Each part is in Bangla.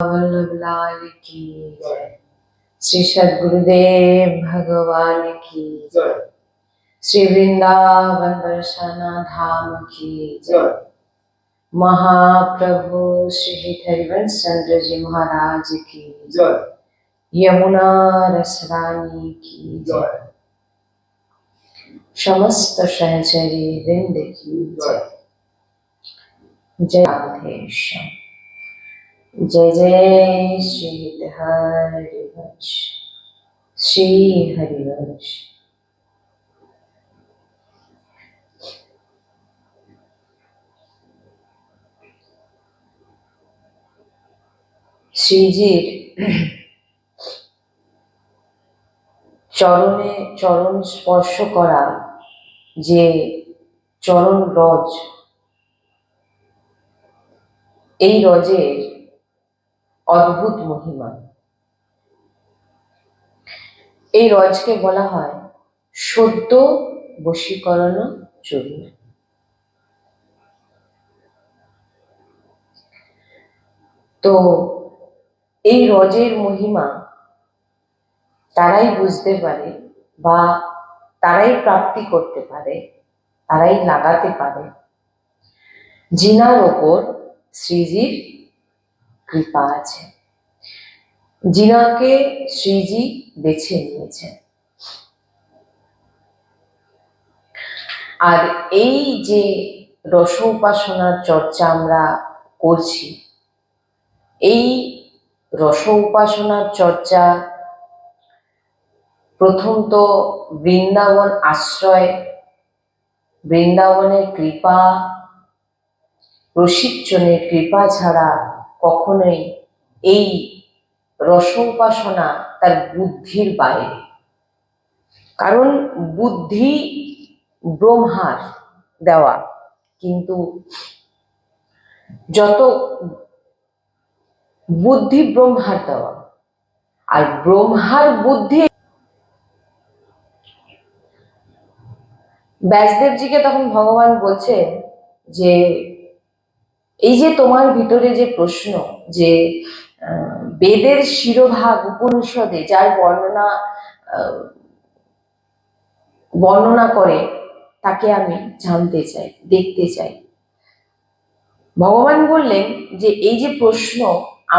वल्लभ लाल की जय। श्री सद्गुरुदेव भगवान की जय। श्री वृंदावन बरसाना धाम की जय। महाप्रभु श्री हरिवंश चंद्र जी महाराज की जय। यमुना रसरानी की जय। समस्त सहचरी वृंद की जय। जय राधेश्याम। जय जय श्री हरिवंश। श्री हरिवंश। শ্রীজির চরণে চরণ স্পর্শ করা যে চরণ রজ, এই রজের অদ্ভুত মহিমা। এই রজকে বলা হয় সদ্য বশীকরণ চূর্ণ। তো এই রজের মহিমা তারাই বুঝতে পারে বা তারাই প্রাপ্তি করতে পারে, তারাই লাগাতে পারে যিনার ওপর শ্রীজির কৃপা আছে, যিনাকে শ্রীজি বেছে নিয়েছেন। আর এই যে রস উপাসনার চর্চা আমরা করছি, এই রস উপাসনার চর্চা প্রথম তো বৃন্দাবন আশ্রয়, বৃন্দাবনের কৃপা, প্রশিক্ষণের কৃপা ছাড়া কখনোই এই রস উপাসনা তার বুদ্ধির বাইরে। কারণ বুদ্ধি ব্রহ্মার দেওয়া, কিন্তু যত বুদ্ধি ব্রহ্মার দেওয়া, আর ব্রহ্মার বুদ্ধি। ব্যাসদেবজিকে তখন ভগবান বলছেন যে এই যে তোমার ভিতরে যে প্রশ্ন, যে বেদের শিরোভাগ উপনিষদে যার বর্ণনা করে তাকে আমি জানতে চাই, দেখতে চাই। ভগবান বললেন যে এই যে প্রশ্ন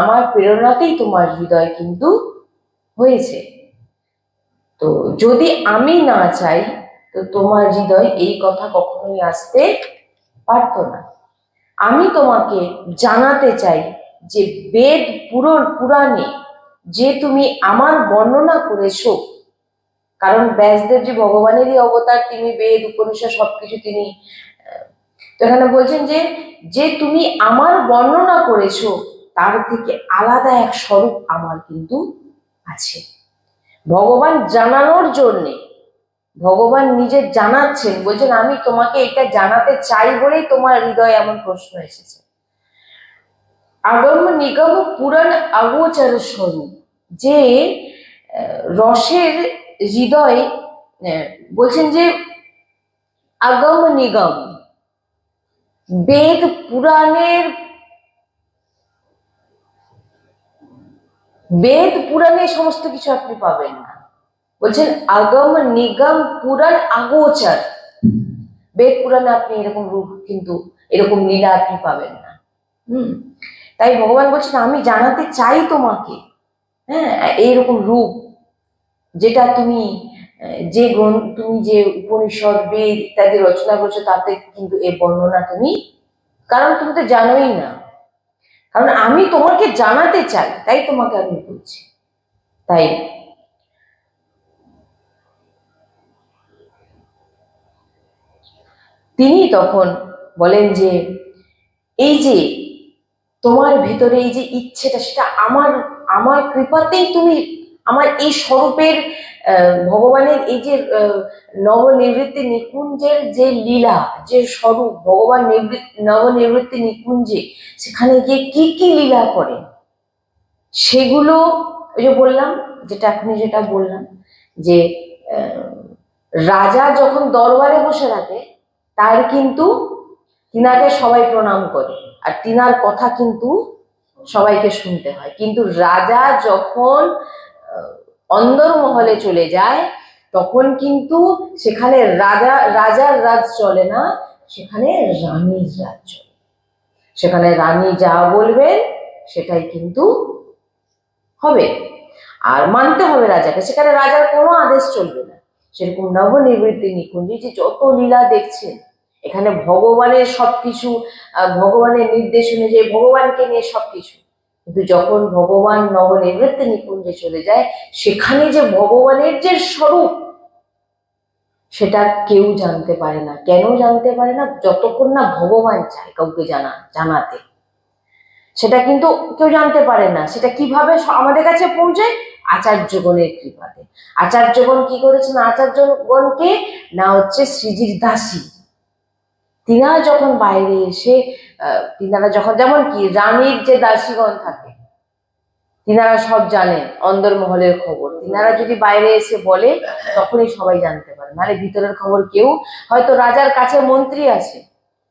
আমার প্রেরণাতেই তোমার হৃদয় কিন্তু হয়েছে, তো যদি আমি না চাই তো তোমার হৃদয় এই কথা কখনোই আসতে পারত না। আমি তোমাকে জানাতে চাই যে বেদ পুরাণে যে তুমি আমার বর্ণনা করেছো, কারণ ব্যাসদেব যে ভগবানেরই অবতার, তিনি বেদ উপনিষদ সবকিছু তিনি, তো এখানে বলছেন যে যে তুমি আমার বর্ণনা করেছো তার থেকে আলাদা এক স্বরূপ আমার কিন্তু আছে। ভগবান জানানোর জন্যে, ভগবান নিজে জানাচ্ছেন, বলছেন আমি তোমাকে এটা জানাতে চাই বলেই তোমার হৃদয়ে এমন প্রশ্ন এসেছে। আগম নিগম পুরাণ আগোচর স্বরূপ, যে রসের হৃদয়, বলছেন যে আগম নিগম, বেদ পুরাণে সমস্ত কিছু আপনি পাবেন না। বলছেন আগম নিগম পুরাণ আগোচর, বেদ পুরাণে আপনি এরকম রূপ কিন্তু এরকম লীলা আপনি পাবেন না। তাই ভগবান বলছেন আমি জানাতে চাই তোমাকে, হ্যাঁ, এইরকম রূপ যেটা তুমি তুমি যে উপনিষদ বেদ ইত্যাদি রচনা করছো তাতে কিন্তু এই বর্ণনা তুমি, কারণ তুমি তো জানোই না, কারণ আমি তোমাকে জানাতে চাই, তাই তোমাকে আমি বলছি। তাই তিনি তখন বলেন যে এই যে তোমার ভিতরে এই যে ইচ্ছেটা, সেটা আমার কৃপাতেই তুমি আমার এই স্বরূপের, ভগবানের এই যে নবনিবৃত্তি নিকুঞ্জের যে লীলা, যে স্বরূপ ভগবান নবনিবৃত্তি নিকুঞ্জে সেখানে গিয়ে কি কি লীলা করে, সেগুলো ওই যে বললাম, যেটা বললাম যে রাজা যখন দরবারে বসে থাকে তার কিন্তু তিনাকে সবাই প্রণাম করে, আর তিনার কথা কিন্তু সবাইকে শুনতে হয়। কিন্তু রাজা যখন অন্দরমহলে চলে যায় তখন কিন্তু সেখানে রাজার রাজ চলে না, সেখানে রানীর রাজ চলে। সেখানে রানী যা বলবেন সেটাই কিন্তু হবে, আর মানতে হবে রাজাকে। সেখানে রাজার কোনো আদেশ চলবে না। সেরকম নবনিবৃত্তি নিকুঞ্জে যে যত লীলা দেখছেন, এখানে ভগবানের সবকিছু, ভগবানের নির্দেশ অনুযায়ী ভগবানকে নিয়ে সবকিছু, কিন্তু যখন ভগবান নবনিবৃত্তি নিকুঞ্জে চলে যায় সেখানে যে ভগবানের যে স্বরূপ সেটা কেউ জানতে পারে না। কেন জানতে পারে না? যতক্ষণ না ভগবান চায় কাউকে জানাতে, সেটা কিন্তু কেউ জানতে পারে না। সেটা কিভাবে আমাদের কাছে পৌঁছায়? আচার্যগণের কৃপাতে। আচার্যগণ কি করেছেন? আচার্যগণকে না হচ্ছে শ্রীজির দাসী, তিনারা যখন বাইরে এসে তিনারা যখন, যেমন কি রানীর যে দাসীগণ থাকে তিনারা সব জানেন অন্দরমহলের খবর, তিনারা যদি বাইরে এসে বলে তখনই সবাই জানতে পারে, নাহলে ভিতরের খবর কেউ, হয়তো রাজার কাছে মন্ত্রী আছে,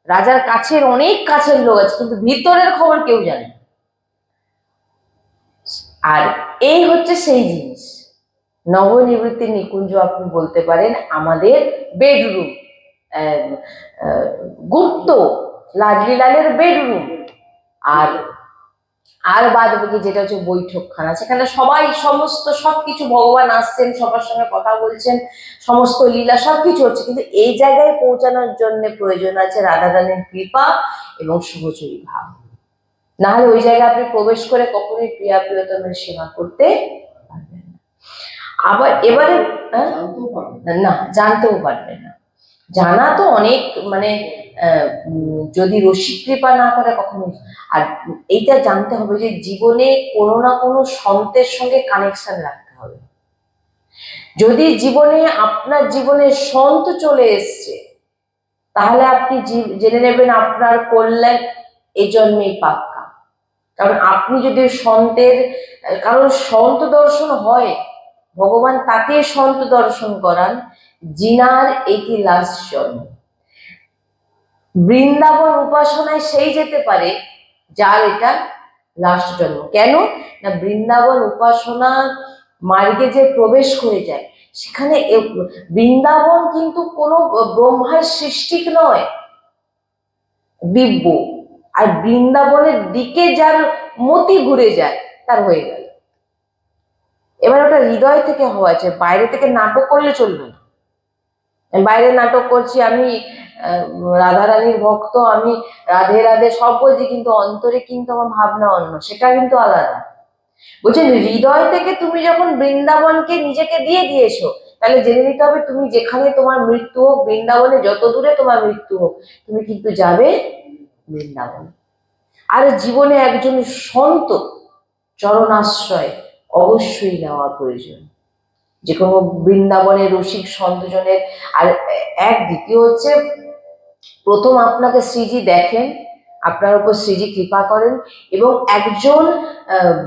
রাজার কাছের অনেক কাছের লোক আছে, কিন্তু ভিতরের খবর কেউ জানে না। আর এই হচ্ছে সেই জিনিস। নবনিবৃত্তি নিকুঞ্জ আপনি বলতে পারেন আমাদের বেডরুম, গুপ্ত লাডলিলালের বেডরুম। আর আর বাদ বাকি যেটা হচ্ছে বৈঠকখানা, সেখানে সবাই সমস্ত সবকিছু, ভগবান আসছেন, সবার সঙ্গে কথা বলছেন, সমস্ত লীলা সবকিছু হচ্ছে, কিন্তু এই জায়গায় পৌঁছানোর জন্য প্রয়োজন আছে রাধারানীর কৃপা এবং শুভচরী ভাব। না হলে ওই জায়গায় আপনি প্রবেশ করে কখনোই প্রিয়া প্রিয়তমের সেবা করতে পারবেন না। আবার এবারে না, জানতেও পারবেন না। জানা তো অনেক, মানে যদি রসিক কৃপা না করে কখনোই। আর এইটা জানতে হবে যে জীবনে কোনো না কোনো সন্তের সঙ্গে কানেকশন রাখতে হবে। যদি জীবনে আপনার জীবনে সন্ত চলে এসছে তাহলে আপনি জেনে নেবেন আপনার কল্যাণ এই জন্মেই পাক্কা। কারণ আপনি যদি সন্তের, কারণ সন্ত দর্শন হয়, ভগবান তাকে সন্ত দর্শন করান জিনার এটি লাস্ট জন্ম। বৃন্দাবন উপাসনায় সেই যেতে পারে যার এটা লাস্ট জন্ম। কেন না, বৃন্দাবন উপাসনা মার্গে যে প্রবেশ করে যায় সেখানে, বৃন্দাবন কিন্তু কোনো ব্রহ্মার সৃষ্টি নয়, দিব্য। আর বৃন্দাবনের দিকে যার মতি ঘুরে যায় তার হয়ে গেল। এবার ওটা হৃদয় থেকে হওয়া আছে, বাইরে থেকে নাটক করলে চলবে না। বাইরে নাটক করছি, আমি রাধারানীর ভক্ত, আমি রাধে রাধে সব বলছি, কিন্তু অন্তরে কিন্তু আমার ভাবনা অন্য, সেটা কিন্তু আলাদা। বলছেন হৃদয় থেকে তুমি যখন বৃন্দাবনকে নিজেকে দিয়ে দিয়েছো, তাহলে জেনে নিতে হবে তুমি যেখানে তোমার মৃত্যু হোক, বৃন্দাবনে যত দূরে তোমার মৃত্যু হোক, তুমি কিন্তু যাবে বৃন্দাবন। আর জীবনে একজন সন্ত চরণাশ্রয় অবশ্যই নেওয়া প্রয়োজন, যে কোনো বৃন্দাবনের রসিক সন্তজনের। আর দ্বিতীয় হচ্ছে, প্রথম আপনাকে শ্রীজি দেখেন, আপনার উপর শ্রীজি কৃপা করেন, এবং একজন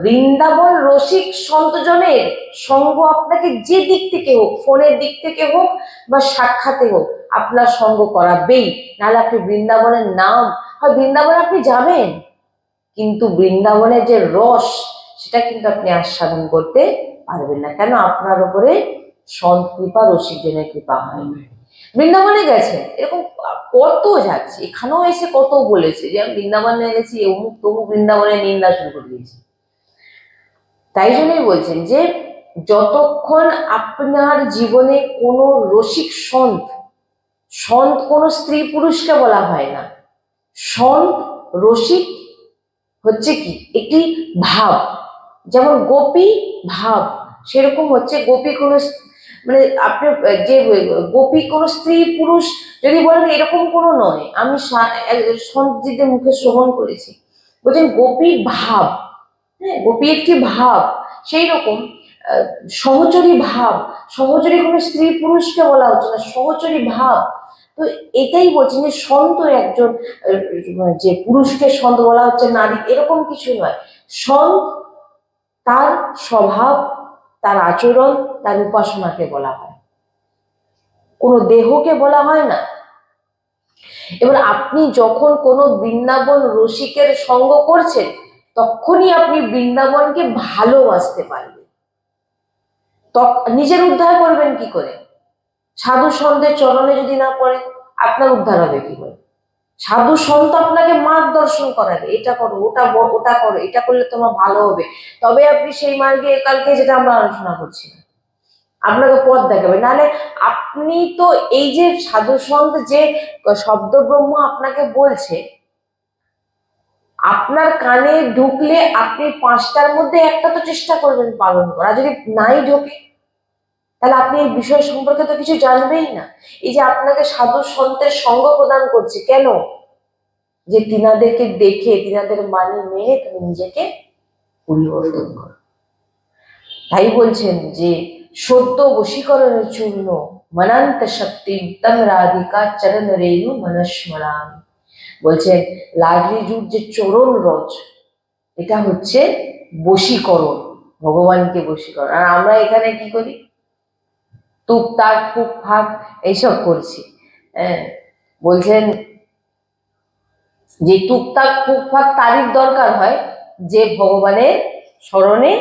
বৃন্দাবন রসিক সন্তজনের সঙ্গ আপনাকে যে দিক থেকে হোক, ফোনের দিক থেকে হোক বা সাক্ষাতে হোক, আপনার সঙ্গ করাবেই। নাহলে আপনি বৃন্দাবনের নাম, হয় বৃন্দাবনে আপনি যাবেন কিন্তু বৃন্দাবনের যে রস সেটা কিন্তু আপনি আস্বাদন করতে পারবেন না। কেন? আপনার উপরে সন্ত কৃপা, রসিকজনের কৃপা হয়। বৃন্দাবনে গেছে, এরকম কত যাচ্ছে, এখানেও এসে কত বলেছে যে আমি বৃন্দাবনে গেছি, অমুক তমুক বৃন্দাবনের নিন্দা শুরু করে দিয়েছি। তাই জন্যই বলছেন যে যতক্ষণ আপনার জীবনে কোনো রসিক সন্ত, সন্ত কোনো স্ত্রী পুরুষকে বলা হয় না, সন্ত রসিক হচ্ছে কি একটি ভাব, যেমন গোপী ভাব, সেরকম হচ্ছে গোপী কোনো, মানে আপনি যে গোপী কোনো স্ত্রী পুরুষ যদি বলেন এরকম কোনো নয়। আমি সন্তজিদের মুখে শ্রবণ করেছি, বলছেন গোপী ভাব, হ্যাঁ গোপী একটি ভাব। সেই রকম সহচরী ভাব, সহচরী কোনো স্ত্রী পুরুষকে বলা হচ্ছে না, সহচরী ভাব। তো এটাই বলছেন যে সন্ত একজন, যে পুরুষকে সন্ত বলা হচ্ছে নারী, এরকম কিছু নয়। সন্ত তার স্বভাব, তার আচরণ, তার উপাসনাকে বলা হয়, কোনো দেহকে বলা হয় না। এবার আপনি যখন কোনো বৃন্দাবন রসিকের সঙ্গ করছেন, তখনই আপনি বৃন্দাবনকে ভালোবাসতে পারবেন। নিজের উদ্ধার করবেন কি করে? সাধু সন্তের চরণে যদি না পড়ে আপনার উদ্ধার হবে কি করে? সাধু সন্ত আপনাকে মার্গদর্শন করাবে, এটা করো, ওটা করো, এটা করলে তোমার ভালো হবে, তবে আপনি সেই মার্গে, কালকে যেটা আমরা আলোচনা করছি, আপনাকে পথ দেখাবে। নাহলে আপনি তো এই যে সাধু সন্ত যে শব্দ ব্রহ্ম আপনাকে বলছে, আপনার কানে ঢুকলে আপনি 5টার মধ্যে একটা তো চেষ্টা করবেন পালন করা। যদি নাই ঢোকে তাহলে আপনি এই বিষয় সম্পর্কে তো কিছু জানবেই না। এই যে আপনাকে সাধু সন্তের সঙ্গ প্রদান করছে কেন? যে তিনাদেরকে দেখে, তিনাদের বাণী মেনে তুমি নিজেকে পরিবর্তন করো। তাই বলছেন যে সদ্য বশীকরণের চূর্ণ মনান্ত শক্তি তম রাধিকা চরণ রেণু মনস্মরাম। বলছেন লাডলি জুট যে চরণ রজ, এটা হচ্ছে বশীকরণ, ভগবানকে বশীকরণ। আর আমরা এখানে কি করি? টুকটাক ফুক ফাক এইসব করছি। হ্যাঁ, বলছেন যে টুকটাক ফুক ফাক তারই দরকার হয় যে ভগবানের স্মরণে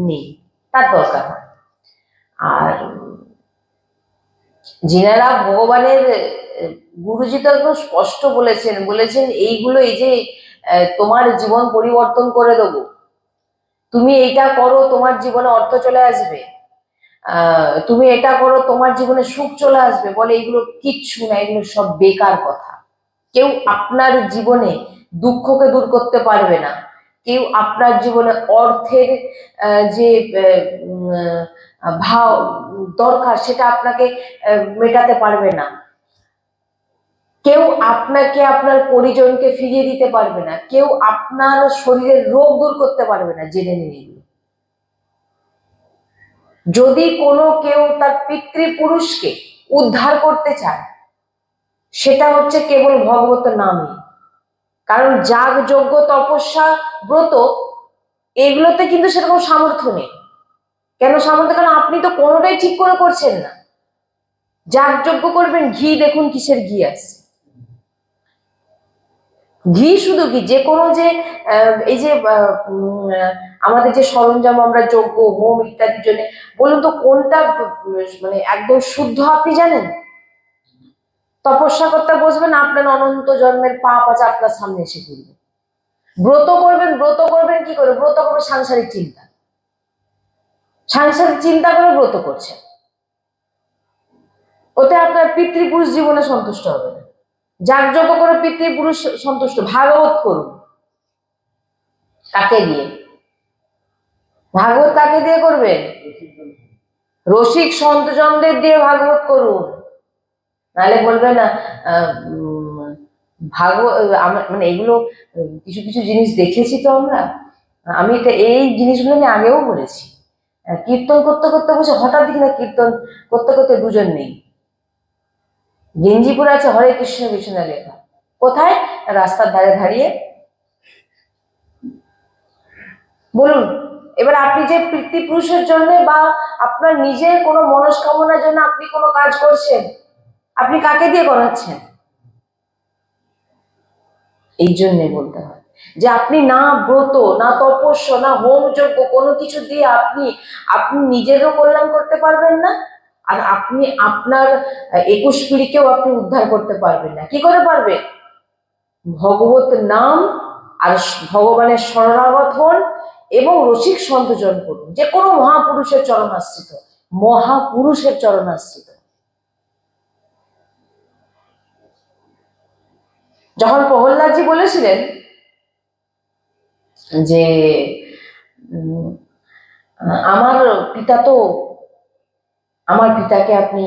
নেই, তার দরকার হয়। আর যিনারা ভগবানের গুরুজি তো একদম স্পষ্ট বলেছেন এইগুলো, এই যে তোমার জীবন পরিবর্তন করে দেবো, তুমি এইটা করো তোমার জীবনে অর্থ চলে আসবে, তুমি এটা করো তোমার জীবনে সুখ চলে আসবে, বলে এইগুলো কিচ্ছু না, এগুলো সব বেকার কথা। কেউ আপনার জীবনে দুঃখকে দূর করতে পারবে না, কেউ আপনার জীবনে অর্থের যে ভাব দরকার সেটা আপনাকে মেটাতে পারবে না, কেউ আপনাকে আপনার পরিজনকে ফিরিয়ে দিতে পারবে না, কেউ আপনার শরীরের রোগ দূর করতে পারবে না। জেনে নিন, যদি কোনো কেউ তার পিতৃপুরুষকে উদ্ধার করতে চায়, সেটা হচ্ছে কেবল ভগবত নামই। কারণ যাগ যজ্ঞ তপস্যা ব্রত এগুলোতে কিন্তু সেরকম সামর্থ্য নেই। কেন সামর্থ্য? কারণ আপনি তো কোনোটাই ঠিক করে করছেন না। যাগ যজ্ঞ করবেন, ঘি দেখুন কিসের ঘি আছে, ঘি শুধু ঘি। যে কোনো যে এই যে আমাদের যে সরঞ্জাম আমরা যজ্ঞ হোম ইত্যাদির জন্য, বলুন তো কোনটা মানে একদম শুদ্ধ আপনি জানেন? তপস্যা করতে বসবেন, আপনার অনন্ত জন্মের পাপ আছে আপনার সামনে এসে পড়বে। ব্রত করবেন কি করে? ব্রত করবেন সাংসারিক চিন্তা, সাংসারিক চিন্তা করে ব্রত করছেন, ওতে আপনার পিতৃপুরুষ জীবনে সন্তুষ্ট হবে না। যাগযজ্ঞ করে পিতৃপুরুষ সন্তুষ্ট। ভাগবত করুন, কাকে দিয়ে? ভাগবত কাকে দিয়ে করবেন? রসিক সন্তজনদের দিয়ে ভাগবত করুন। নাহলে বলবে না ভাগবত, মানে এগুলো কিছু কিছু জিনিস দেখেছি তো আমরা, আমি এই জিনিসগুলো আমি আগেও বলেছি। কীর্তন করতে করতে বসে হঠাৎ দেখি না কীর্তন করতে করতে দুজন নেই, গেঞ্জি পরে আছে হরে কৃষ্ণ কৃষ্ণ লেখা। কোথায়? রাস্তার ধারে দাঁড়িয়ে। বলুন এবার আপনি যে পিতৃপুরুষের জন্য বা আপনার নিজের কোনো মনস্কামনার জন্য আপনি কোনো কাজ করছেন, আপনি কাকে দিয়ে করাচ্ছেন? এই জন্যে বলতে হয় যে আপনি না ব্রত, না তপস্যা, না হোম যজ্ঞ কোনো কিছু দিয়ে আপনি আপনি নিজেরও কল্যাণ করতে পারবেন না, আর আপনি আপনার 21 পিঁড়িকেও আপনি উদ্ধার করতে পারবেন না। কি করে পারবে? ভগবত নাম আর ভগবানের শরণাগত হন এবং রসিক সন্তজন করুন। যে কোনো মহাপুরুষের চরণাশ্রিত, মহাপুরুষের চরণাশ্রিত। যখন প্রহ্লাদজি বলেছিলেন যে আমার পিতা তো, আমার পিতাকে আপনি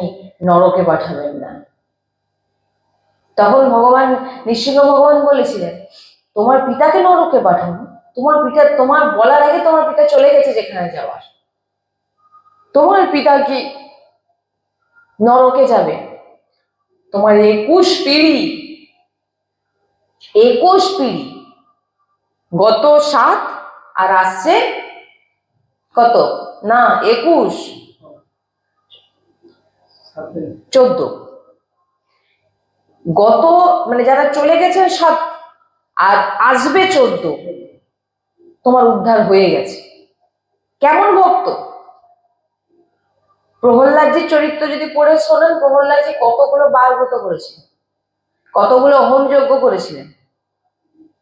নরকে পাঠাবেন না, তখন ভগবান নৃসিংহ ভগবান বলেছিলেন তোমার পিতাকে নরকে পাঠানো? তোমার পিতা, তোমার বলার আগে তোমার পিতা চলে গেছে যেখানে যাওয়ার, তোমার পিতা কি নরকে যাবে? তোমার 21 পিঁড়ি, 21 পিঁড়ি, গত 7 আর আসছে কত না 21, 14, গত মানে যারা চলে গেছেন 7 আর আসবে 14, তোমার উদ্ধার হয়ে গেছে। কেমন ভক্ত! প্রহ্লাদজির চরিত্র যদি পড়ে শোনেন, প্রহ্লাদজি কতগুলো বারব্রত করেছিলেন, কতগুলো হোম যজ্ঞ করেছিলেন,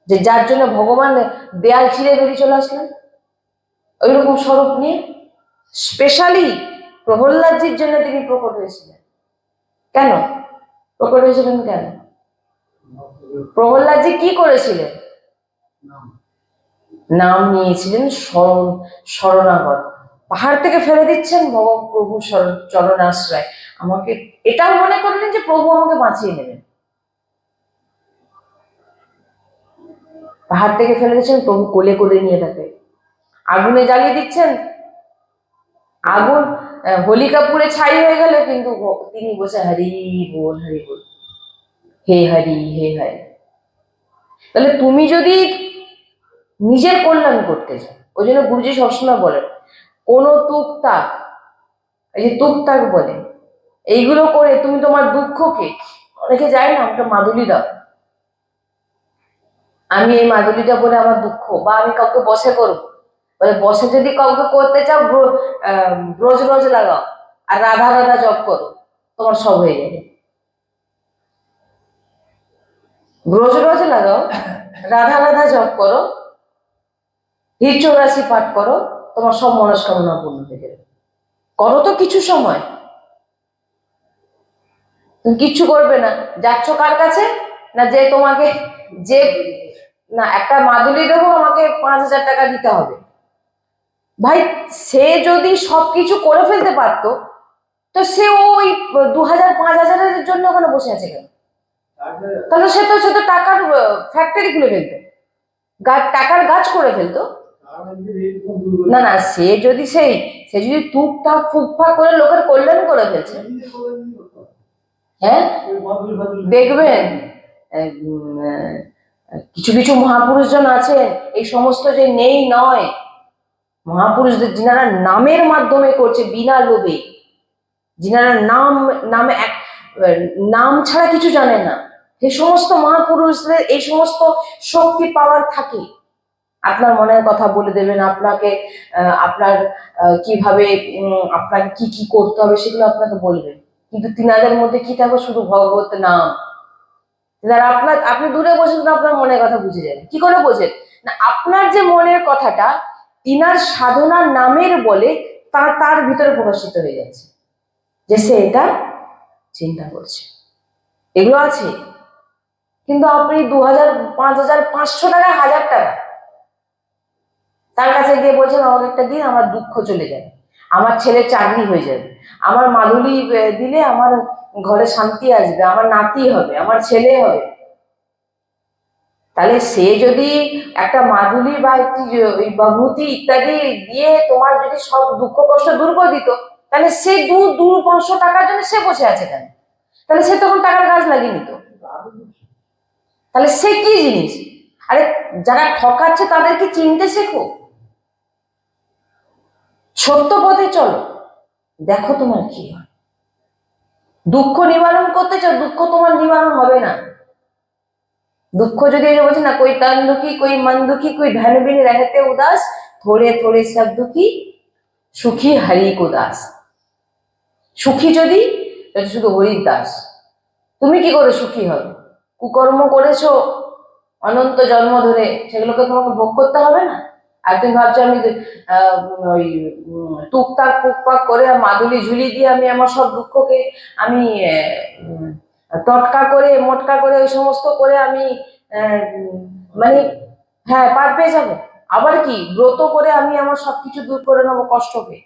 যে যার জন্য ভগবান দেয়াল ছিঁড়ে বেরিয়ে চলে আসলেন ওইরকম স্বরূপ নিয়ে। স্পেশালি প্রহ্লাদজির জন্য তিনি প্রকট হয়েছিলেন। কেন প্রকট হয়েছিলেন? কেন? প্রহ্লাদজি কি করেছিলেন? নাম নিয়েছিলেন, শরণাগত। পাহাড় থেকে ফেলে দিচ্ছেন, প্রভু চরণাশ্রয়। আমাকে এটাও মনে করলেন যে প্রভু আমাকে বাঁচিয়ে নেবেন। পাহাড় থেকে ফেলে দিচ্ছেন, প্রভু কোলে করে নিয়ে থাকে। আগুনে জ্বালিয়ে দিচ্ছেন, আগুন হোলিকা পুড়ে ছাই হয়ে গেল, কিন্তু তিনি বসে হরি বল হরি বল, হে হরি হে হরি। তাহলে তুমি যদি নিজের কল্যাণ করতে চাও, ওই জন্য গুরুজি সবসময় বলেন কোনো টুকটাক, এই যে টুকটাক বলে, এইগুলো করে তুমি তোমার দুঃখকে, অনেকে যায় না আমাকে মাদুলি দাও, আমি এই মাদুলিটা বলে আমার দুঃখ, বা আমি কাউকে বসে করবো, বলে বসে যদি কাউকে করতে চাও রোজ রোজ লাগাও আর রাধা রাধা জপ করো, তোমার সব হয়ে যাবে। রোজ রোজ লাগাও, রাধা রাধা জপ করো, হির 84 পাঠ করো, তোমার সব মনস্কামনা পূর্ণ হয়ে যাবে। করো তো কিছু সময়, তুমি কিচ্ছু করবে না, যাচ্ছ কার কাছে না, যে তোমাকে যে না একটা মাদুলি দেবো আমাকে 5,000 টাকা দিতে হবে। ভাই সে যদি সবকিছু করে ফেলতে পারতো, তো সে ওই 2,000 5,000-এর জন্য ওখানে বসে আছে কেন? তাহলে সে তো টাকার ফ্যাক্টরি খুলে ফেলতো, টাকার গাছ করে ফেলতো। না না, সে যদি সে যদি টুকটাক ফুকফাক করে লোকের কল্যাণ করে ফেলছে, হ্যাঁ দেখবেন কিছু কিছু মহাপুরুষজন আছেন, এই সমস্ত যে নেই নয়, মহাপুরুষদের যিনারা নামের মাধ্যমে করছে বিনা লোভে, যিনারা নামে নাম ছাড়া কিছু জানেন না, এই সমস্ত মহাপুরুষদের এই সমস্ত শক্তি পাওয়ার থাকে। আপনার মনের কথা বলে দেবেন, আপনাকে আপনার কিভাবে আপনাকে কি কি করতে হবে সেগুলো আপনাকে বলবেন, কিন্তু তিনাদের মধ্যে কি থাকবে? শুধু ভগবত নাম। তিনারা আপনি দূরে বসে আপনার মনের কথা বুঝে যাবেন। কি করে বোঝেন না? আপনার যে মনের কথাটা তিনার সাধনার নামের বলে তার ভিতরে প্রকাশিত হয়ে যাচ্ছে, যে সে এটা চিন্তা করছে। এগুলো আছে। কিন্তু আপনি 2,000 5,000 500 টাকা 1,000 টাকা তার কাছে গিয়ে বলছেন আমাকে একটা দিন, আমার দুঃখ চলে যাবে, আমার ছেলের চাকরি হয়ে যাবে, আমার মাদুলি দিলে আমার ঘরে শান্তি আসবে, আমার নাতি হবে, আমার ছেলে হবে। তাহলে সে যদি একটা মাদুলি বা একটি বিভূতি ইত্যাদি দিয়ে তোমার যদি সব দুঃখ কষ্ট দূর করে দিত, তাহলে সে 200 টাকার জন্য সে বসে আছে কেন? তাহলে সে তখন টাকার গাছ লাগিয়ে নিত। তাহলে সে কি জিনিস? আরে যারা ঠকাচ্ছে তাদেরকে চিনতে শেখো, সত্য পথে চলো, দেখো তোমার কি হয়। দুঃখ নিবারণ করতে চাও, দুঃখ তোমার নিবারণ হবে না। দুঃখ যদি বলছে না, কই তন দুঃখী কই মন দুঃখী কই ধন বিন रहते उदास थोड़े थोड़े सब दुखी সুখী হরি কো দাস। সুখী যদি শুধু হরির দাস। তুমি কি করে সুখী হবে? কুকর্ম করেছো অনন্ত জন্ম ধরে, সেগুলোকে তোমাকে ভোগ করতে হবে না? আর তুমি ভাবছো আমি ওই টুকটাক পুকপাক করে মাদুলি ঝুলি দিয়ে আমি আমার সব দুঃখকে আমি টটকা করে মোটকা করে ওই সমস্ত করে আমি মানে হ্যাঁ পার পেয়ে যাবো। আবার কি ব্রত করে আমি আমার সবকিছু দূর করে নেবো কষ্টকে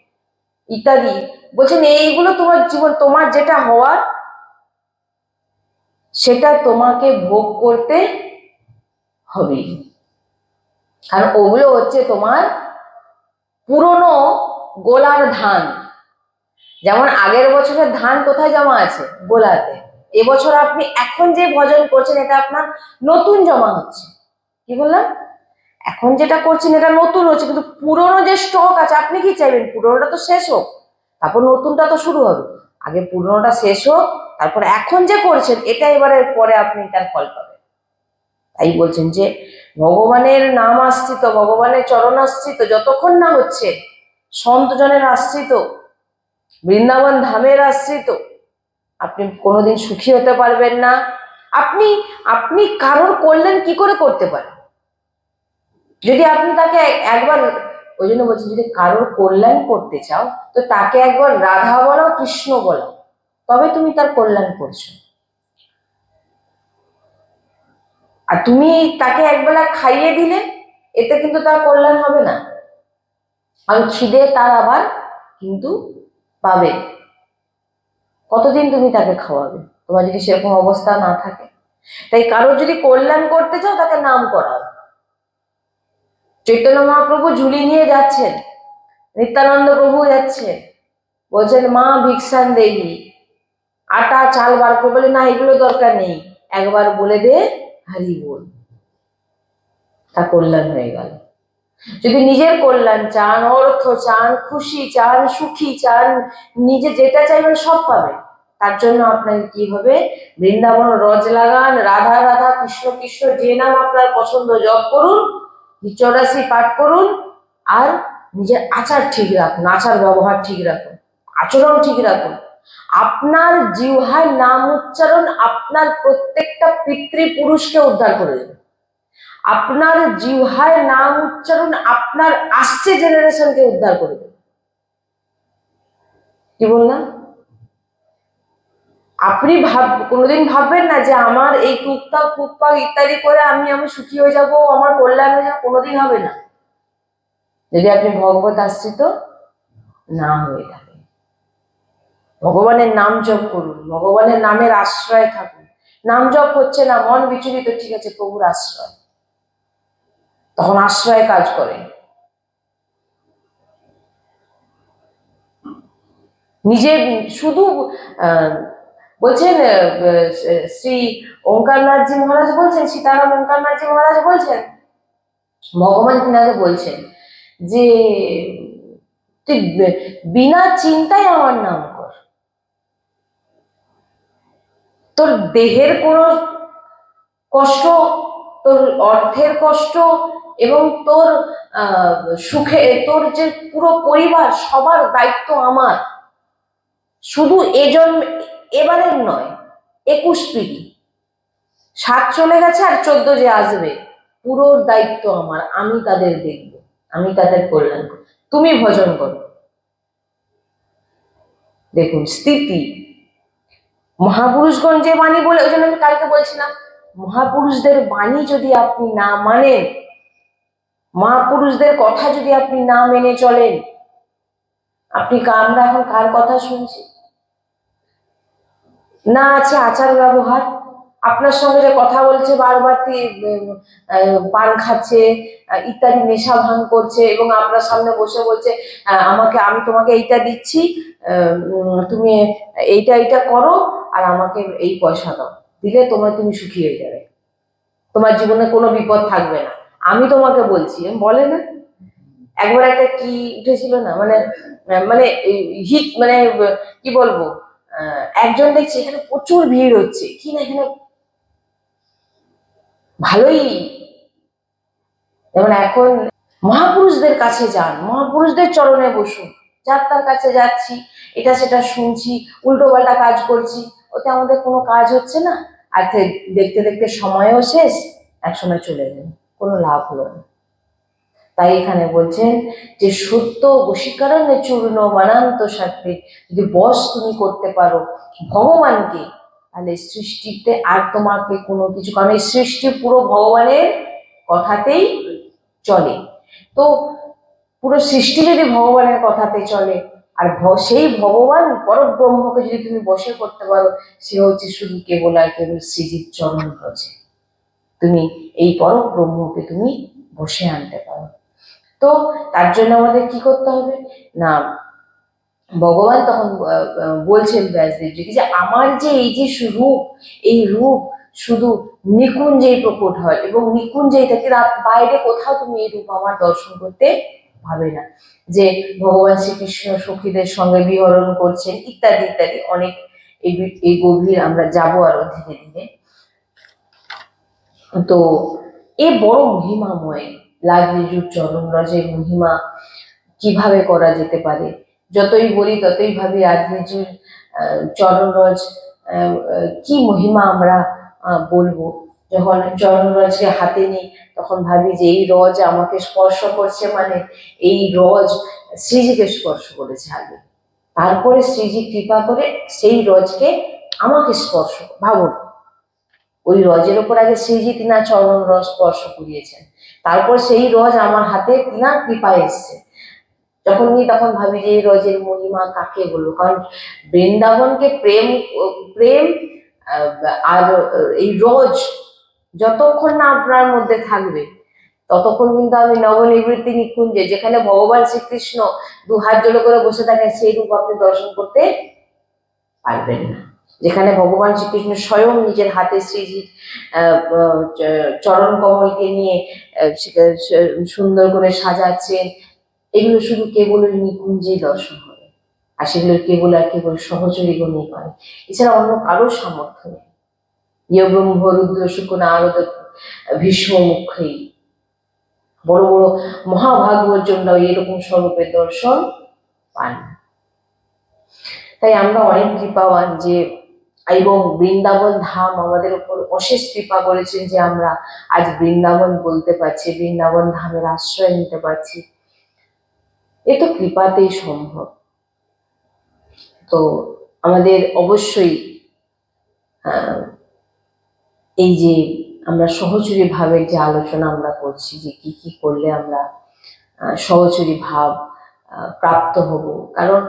ইত্যাদি বলছেন। এইগুলো তোমার জীবন, তোমার যেটা হওয়ার সেটা তোমাকে ভোগ করতে হবে। আর ওগুলো হচ্ছে তোমার পুরনো গোলার ধান। যেমন আগের বছরের ধান কোথায় জমা আছে? গোলাতে। এবছর আপনি এখন যে ভজন করছেন এটা আপনার নতুন জমা হচ্ছে। কি বললাম? এখন যেটা করছেন এটা নতুন হচ্ছে, কিন্তু পুরনো যে স্টক আছে, আপনি কি চাইবেন পুরনোটা তো শেষ হোক, তারপর নতুনটা তো শুরু হবে। আগে পুরনোটা শেষ হোক, তারপর এখন যে করছেন এটা এবারে পরে আপনি তার ফল পাবেন। তাই বলছেন যে ভগবানের নাম আশ্রিত, ভগবানের চরণাশ্রিত যতক্ষণ না হচ্ছে, সন্তজনের আশ্রিত, বৃন্দাবন ধামের আশ্রিত, আপনি কোনোদিন সুখী হতে পারবেন না। আপনি আপনি কারোর কল্যাণ কি করে করতে পারেন? যদি আপনি তাকে একবার, ওই জন্য বলছি, যদি কারোর কল্যাণ করতে চাও তো তাকে একবার রাধা বলো, কৃষ্ণ বলো, তবে তুমি তার কল্যাণ করছো। আর তুমি তাকে একবেলা খাইয়ে দিলে এতে কিন্তু তার কল্যাণ হবে না, আর খিদে তার আবার কিন্তু পাবে। কতদিন তুমি তাকে খাওয়াবে তোমার যদি সেরকম অবস্থা না থাকে? তাই কারোর যদি কল্যাণ করতে চাও তাকে নাম করাও। চৈতন্য মহাপ্রভু ঝুলি নিয়ে যাচ্ছেন, নিত্যানন্দ প্রভু যাচ্ছেন, বলছেন মা ভিক্ষান দেহি, আটা চাল বার করে, বলে না এগুলো দরকার নেই, একবার বলে দে হরি বল, তা কল্যাণ হয়ে গেল। যদি নিজের কল্যাণ চান, অর্থ চান, খুশি চান, সুখী চান, নিজে যেটা চাইবেন সব পাবেন। তার জন্য আপনাকে কি হবে? বৃন্দাবন রজ লাগান, রাধা রাধা, কৃষ্ণ কৃষ্ণ, যে নাম আপনার পছন্দ জপ করুন, 84 পাঠ করুন, আর নিজের আচার ঠিক রাখুন, আচার ব্যবহার ঠিক রাখুন, আচরণ ঠিক রাখুন। আপনার জিহ্বায় নাম উচ্চারণ আপনার প্রত্যেকটা পিতৃপুরুষকে উদ্ধার করে দেবে। আপনার জিহ্বায় নাম উচ্চারণ আপনার আসছে জেনারেশনকে উদ্ধার করে দেবে। কি বললাম? আপনি কোনোদিন ভাববেন না যে আমার এই টুকটাক ফুকপাক ইত্যাদি করে আমি সুখী হয়ে যাব, আমার কল্যাণ হয়ে যাবো, কোনোদিন হবে না যদি আপনি ভগবত আশ্রিত না হয়ে থাকেন। ভগবানের নাম জপ করুন, ভগবানের নামের আশ্রয় থাকুন। নাম জপ হচ্ছে না, মন বিচলিত, ঠিক আছে, প্রভুর আশ্রয়, তখন আশ্রয় কাজ করে। নিজে শুধু বলছেন শ্রী ওঙ্কারনাথজি মহারাজ বলছেন, সীতারাম ওঙ্কারনাথজি মহারাজ বলছেন, ভগবান তিনাকে বলছেন যে তুই বিনা চিন্তায় আমার নাম কর, তোর দেহের কোনো কষ্ট, তোর অর্থের কষ্ট, এবং তোর সুখে, তোর যে পুরো পরিবার, সবার দায়িত্ব আমার। শুধু এবারের নয়, 21 পিঢ়ি, 7 চলে গেছে আর 14 যে আসবে, পুরো দায়িত্ব আমার, আমি তাদের দেখব, আমি তাদের কল্যাণ করব, তুমি ভজন করো। দেখুন স্থিতি, মহাপুরুষগণ যে বাণী বলে, ওই জন্য আমি কালকে বলছিলাম, মহাপুরুষদের বাণী যদি আপনি না মানেন, মহাপুরুষদের কথা যদি আপনি না মেনে চলেন, আমরা এখন কার কথা শুনছি? না আছে আচার ব্যবহার, আপনার সঙ্গে যে কথা বলছে বারবার পান খাচ্ছে ইত্যাদি, নেশা ভাঙ করছে, এবং আপনার সামনে বসে বলছে আমি তোমাকে এইটা দিচ্ছি, তুমি এইটা এইটা করো, আর আমাকে এই পয়সা দাও, দিলে তুমি সুখী হয়ে যাবে, তোমার জীবনে কোনো বিপদ থাকবে না, আমি তোমাকে বলছি, বলে না? একবার একটা কি উঠেছিল না, মানে মানে হিট, মানে কি বলবো, একজন দেখছি এখানে প্রচুর ভিড় হচ্ছে, কি না এখানে ভালোই, যেমন এখন মহাপুরুষদের কাছে যান, মহাপুরুষদের চরণে বসুন, যার তার কাছে যাচ্ছি, এটা সেটা শুনছি, উল্টো পাল্টা কাজ করছি, ওতে আমাদের কোনো কাজ হচ্ছে না, আর দেখতে দেখতে সময়ও শেষ, একসময় চলে গেল, কোনো লাভ হলো না। তাই এখানে বলছেন যে সত্য বশীকরণে চূর্ণ মানান্ত সাথে, যদি বশ তুমি করতে পারো ভগবানকে, তাহলে সৃষ্টিতে আর তোমাকে কোনো কিছু, কারণ এই সৃষ্টি পুরো ভগবানের কথাতেই চলে। তো পুরো সৃষ্টি যদি ভগবানের কথাতে চলে, আর সেই ভগবান পরব্রহ্মকে যদি তুমি বশে করতে পারো, সে হচ্ছে শুধু কেবল আর কেবল শ্রীজিৎ চরণ রয়েছে, তুমি এই পরব্রহ্মকে তুমি বসে আনতে পারো। তো তার জন্য আমাদের কি করতে হবে না, ভগবান তখন বলছেন ব্যাসদেবজিকে যে আমার যে এই যে রূপ, এই রূপ শুধু নিকুঞ্জেই প্রকট হয়, এবং নিকুঞ্জেই থাকে, বাইরে কোথাও তুমি এই রূপ আমার দর্শন করতে পাবে না। যে ভগবান শ্রীকৃষ্ণ সখীদের সঙ্গে বিহরণ করছেন ইত্যাদি ইত্যাদি, অনেক এই গভীর আমরা যাবো আরো ধীরে ধীরে। তো এ বড় মহিমাময় লাডলিজুর চরণ রজের মহিমা কিভাবে করা যেতে পারে। যতই বলি ততই ভাবি লাডলিজুর চরণ রজ কি মহিমা আমরা বলবো। যখন চরণ রজকে হাতে নিই তখন ভাবি যে এই রজ আমাকে স্পর্শ করছে, মানে এই রজ শ্রীজিকে স্পর্শ করেছে আগে, তারপরে শ্রীজি কৃপা করে সেই রজকে আমাকে স্পর্শ, ভাবুন ওই রজের ওপর আগে শ্রীজি তিনার চরণ রজ স্পর্শ করিয়েছেন, তারপর সেই রজ আমার হাতে তিনার কৃপায় এসছে। যখন নিই তখন ভাবি যে এই রজের মহিমা কাকে বলবো, কারণ বৃন্দাবনকে প্রেম প্রেম আর এই রজ যতক্ষণ না আপনার মধ্যে থাকবে ততক্ষণ কিন্তু আমি নবনিবৃত্তি নিকুঞ্জে, যেখানে ভগবান শ্রীকৃষ্ণ দু হাত জোড়ো করে বসে থাকেন, সেই রূপ আপনি দর্শন করতে পারবেন না। যেখানে ভগবান শ্রীকৃষ্ণ স্বয়ং নিজের হাতে শ্রীজির চরণ কমলকে নিয়ে সুন্দর করে সাজাচ্ছেন, এগুলো শুধু কেবল ওই নিকুঞ্জেই দর্শন হবে, আর সেগুলো কেবল আর কেবল সহচরীগণই পারে, এছাড়া অন্য কারোর সামর্থ্য নেই। ইয় ব্রহ্ম রুদ্র শুক নারদ ভীষ্ম মুখেই বড় বড় মহাভাগবত জন্য এরকম স্বরূপের দর্শন পান। তাই আমরা অনেক কৃপাবান যে, এবং বৃন্দাবন ধাম আমাদের উপর অশেষ কৃপা করেছেন যে আমরা আজ বৃন্দাবন বলতে পারছি, বৃন্দাবন ধামের আশ্রয় নিতে পারছি, এ তো কৃপাতেই সম্ভব। তো আমাদের অবশ্যই এই যে আমরা সহচরী ভাবের যে আলোচনা আমরা করছি, যে কি কি করলে আমরা সহচরী ভাব প্রাপ্ত হব, কারণ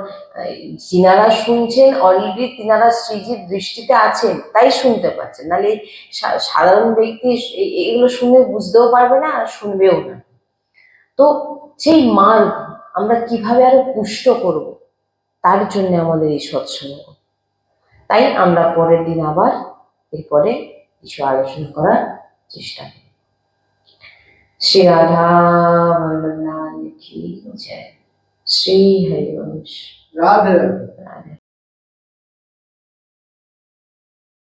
যিনারা শুনছেন অলরেডি তিনারা শ্রীজির দৃষ্টিতে আছেন তাই শুনতে পাচ্ছেন, নাহলে সাধারণ ব্যক্তি এগুলো শুনে বুঝতেও পারবে না আর শুনবেও না। তো সেই মার্গ আমরা কিভাবে আরো পুষ্ট করব, তার জন্য আমাদের এই সৎসঙ্গ। তাই আমরা পরের দিন আবার এরপরে কিছু আলোচনা করার চেষ্টা করি। শ্রী রাধা বল্লভ লাল কি জয়, শ্রী হরিবংশ। রাধে রাধে।